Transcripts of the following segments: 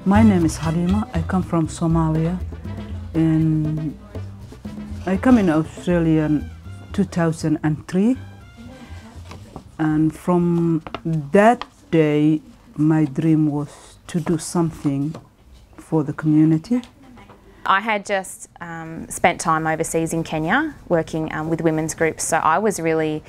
My name is Halima. I come from Somalia, and I come in Australia in 2003. And from that day, my dream was to do something for the community. I had just spent time overseas in Kenya working with women's groups, so I was really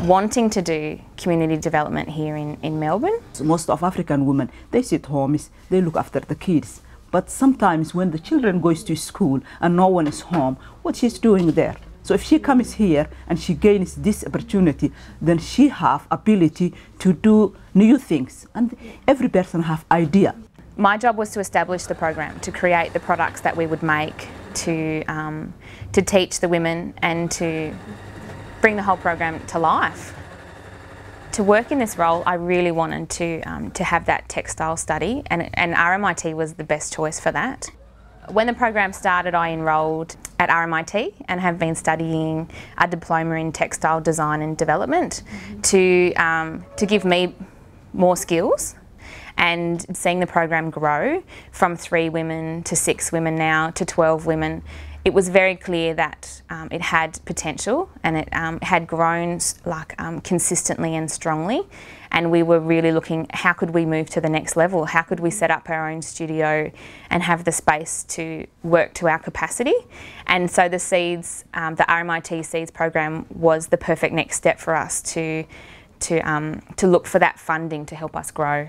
wanting to do community development here in Melbourne. So most of African women, they sit home, they look after the kids. But sometimes when the children goes to school and no one is home, what she's doing there? So if she comes here and she gains this opportunity, then she have ability to do new things, and every person have idea. My job was to establish the program, to create the products that we would make, to teach the women and to bring the whole program to life. To work in this role, I really wanted to have that textile study, and RMIT was the best choice for that. When the program started, I enrolled at RMIT and have been studying a diploma in textile design and development to give me more skills. And seeing the program grow from 3 women to 6 women now to 12 women, it was very clear that it had potential, and it had grown consistently and strongly. And we were really looking, how could we move to the next level? How could we set up our own studio and have the space to work to our capacity? And so the Seeds, the RMIT Seeds program was the perfect next step for us to look for that funding to help us grow.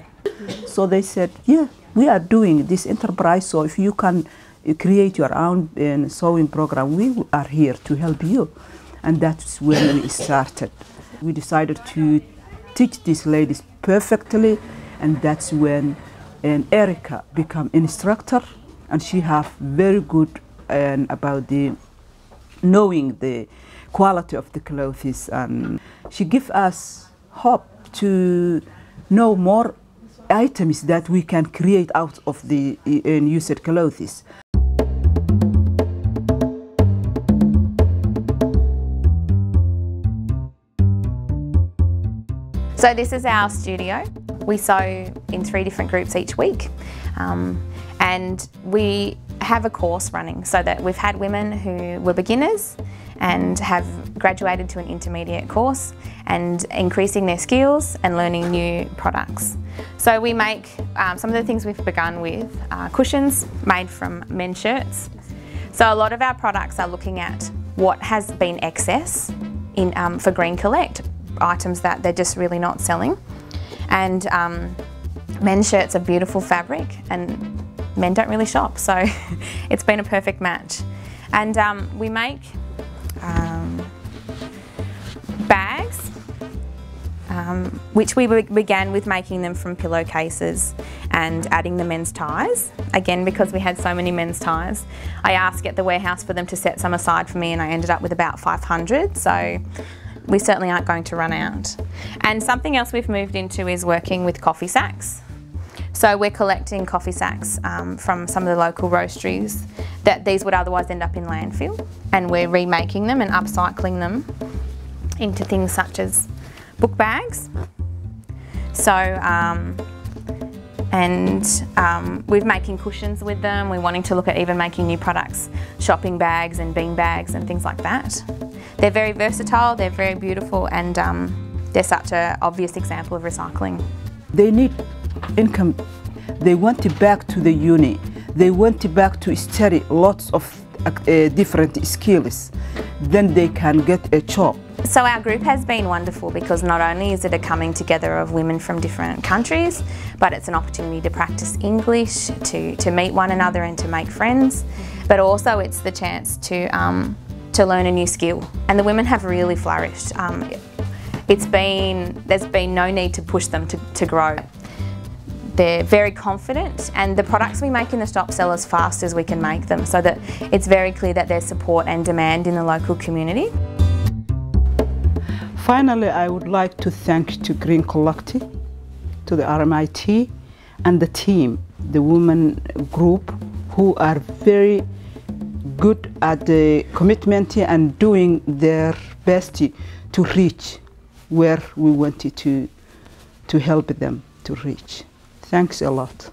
So they said, yeah, we are doing this enterprise, so if you can create your own sewing program, we are here to help you. And that's when we started. We decided to teach these ladies perfectly, and that's when Erica became instructor, and she have very good about the knowing the quality of the clothes, and she give us hope to know more items that we can create out of the used clothes. So this is our studio. We sew in 3 different groups each week, and we have a course running so that we've had women who were beginners and have graduated to an intermediate course and increasing their skills and learning new products. So we make, some of the things we've begun with are cushions made from men's shirts. So a lot of our products are looking at what has been excess for Green Collect, items that they're just really not selling. And men's shirts are beautiful fabric, and men don't really shop, so it's been a perfect match. And we make bags, which we began with making them from pillowcases and adding the men's ties. Again, because we had so many men's ties, I asked at the warehouse for them to set some aside for me, and I ended up with about 500, so we certainly aren't going to run out. And something else we've moved into is working with coffee sacks. So we're collecting coffee sacks from some of the local roasteries that these would otherwise end up in landfill, and we're remaking them and upcycling them into things such as book bags. So, we're making cushions with them. We're wanting to look at even making new products, shopping bags and bean bags and things like that. They're very versatile, they're very beautiful, and they're such an obvious example of recycling. They need income. They want it back to the uni. They want it back to study lots of different skills. Then they can get a job. So our group has been wonderful, because not only is it a coming together of women from different countries, but it's an opportunity to practice English, to meet one another and to make friends, but also it's the chance to learn a new skill. And the women have really flourished. There's been no need to push them to grow. They're very confident, and the products we make in the shop sell as fast as we can make them, so that it's very clear that there's support and demand in the local community. Finally, I would like to thank to Green Collect, to the RMIT, and the team, the women group, who are very good at the commitment and doing their best to reach where we wanted to help them to reach. Thanks a lot.